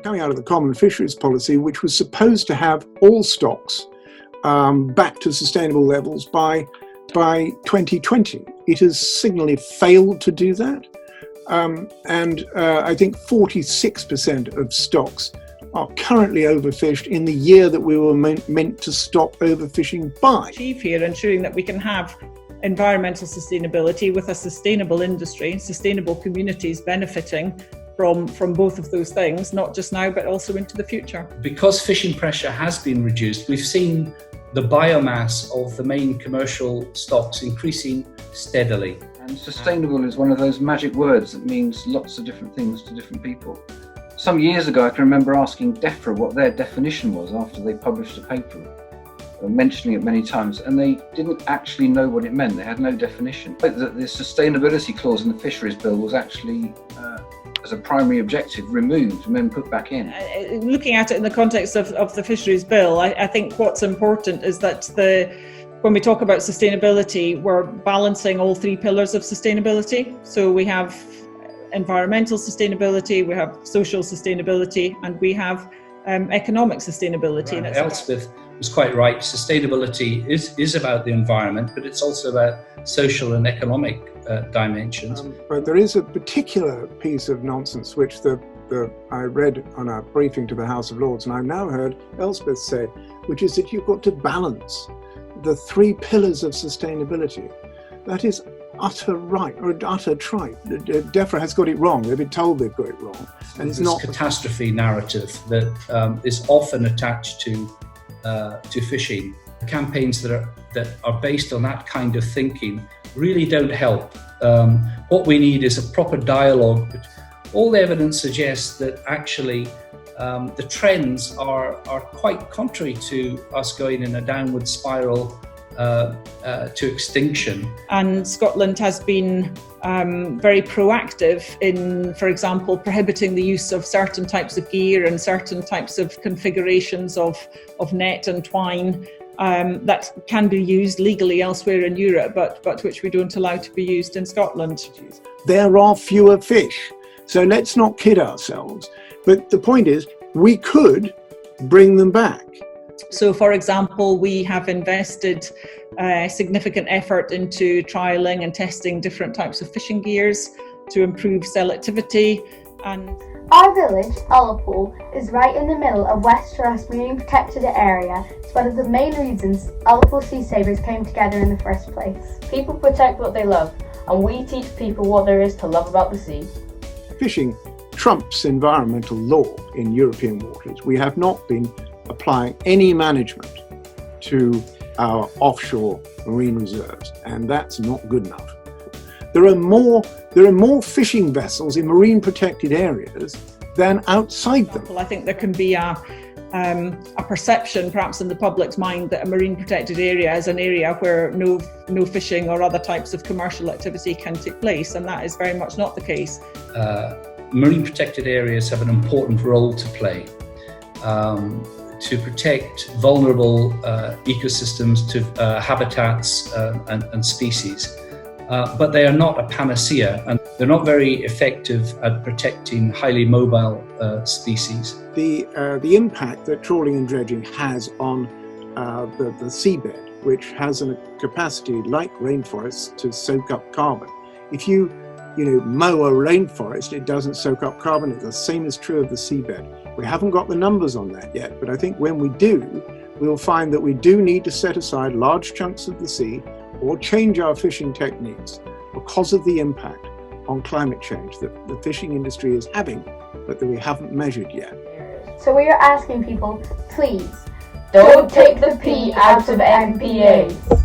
coming out of the Common Fisheries Policy, which was supposed to have all stocks back to sustainable levels by 2020. It has signally failed to do that. I think 46% of stocks are currently overfished in the year that we were meant to stop overfishing by. Achieve here, ensuring that we can have environmental sustainability with a sustainable industry, sustainable communities benefiting from both of those things, not just now, but also into the future. Because fishing pressure has been reduced, we've seen the biomass of the main commercial stocks increasing steadily. And sustainable is one of those magic words that means lots of different things to different people. Some years ago, I can remember asking DEFRA what their definition was after they published a paper, mentioning it many times, and they didn't actually know what it meant. They had no definition. The sustainability clause in the Fisheries Bill was actually, as a primary objective, removed and then put back in. Looking at it in the context of the Fisheries Bill, I think what's important is that when we talk about sustainability, we're balancing all three pillars of sustainability. So we have environmental sustainability, we have social sustainability, and we have economic sustainability. Right. ELSPETH was quite right. Sustainability is about the environment, but it's also about social and economic dimensions. But there is a particular piece of nonsense which I read on a briefing to the House of Lords, and I've now heard ELSPETH say, which is that you've got to balance the three pillars of sustainability. That is utter right, or utter tripe. DEFRA has got it wrong. They've been told they've got it wrong. And it's not catastrophe narrative that is often attached to fishing. Campaigns that are based on that kind of thinking really don't help. What we need is a proper dialogue. All the evidence suggests that actually the trends are quite contrary to us going in a downward spiral to extinction. And Scotland has been very proactive in, for example, prohibiting the use of certain types of gear and certain types of configurations of net and twine that can be used legally elsewhere in Europe, but which we don't allow to be used in Scotland. There are fewer fish, so let's not kid ourselves. But the point is, we could bring them back. So, for example, we have invested significant effort into trialling and testing different types of fishing gears to improve selectivity. And our village, Ullapool, is right in the middle of West Truss Marine Protected Area. It's one of the main reasons Ullapool Sea Savers came together in the first place. People protect what they love, and we teach people what there is to love about the sea. Fishing trumps environmental law in European waters. We have not been applying any management to our offshore marine reserves, and that's not good enough. There are more fishing vessels in marine protected areas than outside them. Well, I think there can be a perception, perhaps in the public's mind, that a marine protected area is an area where no fishing or other types of commercial activity can take place, and that is very much not the case. Marine protected areas have an important role to play to protect vulnerable ecosystems, to habitats and species. But they are not a panacea, and they're not very effective at protecting highly mobile species. The impact that trawling and dredging has on the seabed, which has a capacity like rainforests to soak up carbon. If you mow a rainforest, it doesn't soak up carbon. The same is true of the seabed. We haven't got the numbers on that yet, but I think when we do, we'll find that we do need to set aside large chunks of the sea or change our fishing techniques because of the impact on climate change that the fishing industry is having, but that we haven't measured yet. So we are asking people, please, don't take the P out of MPAs.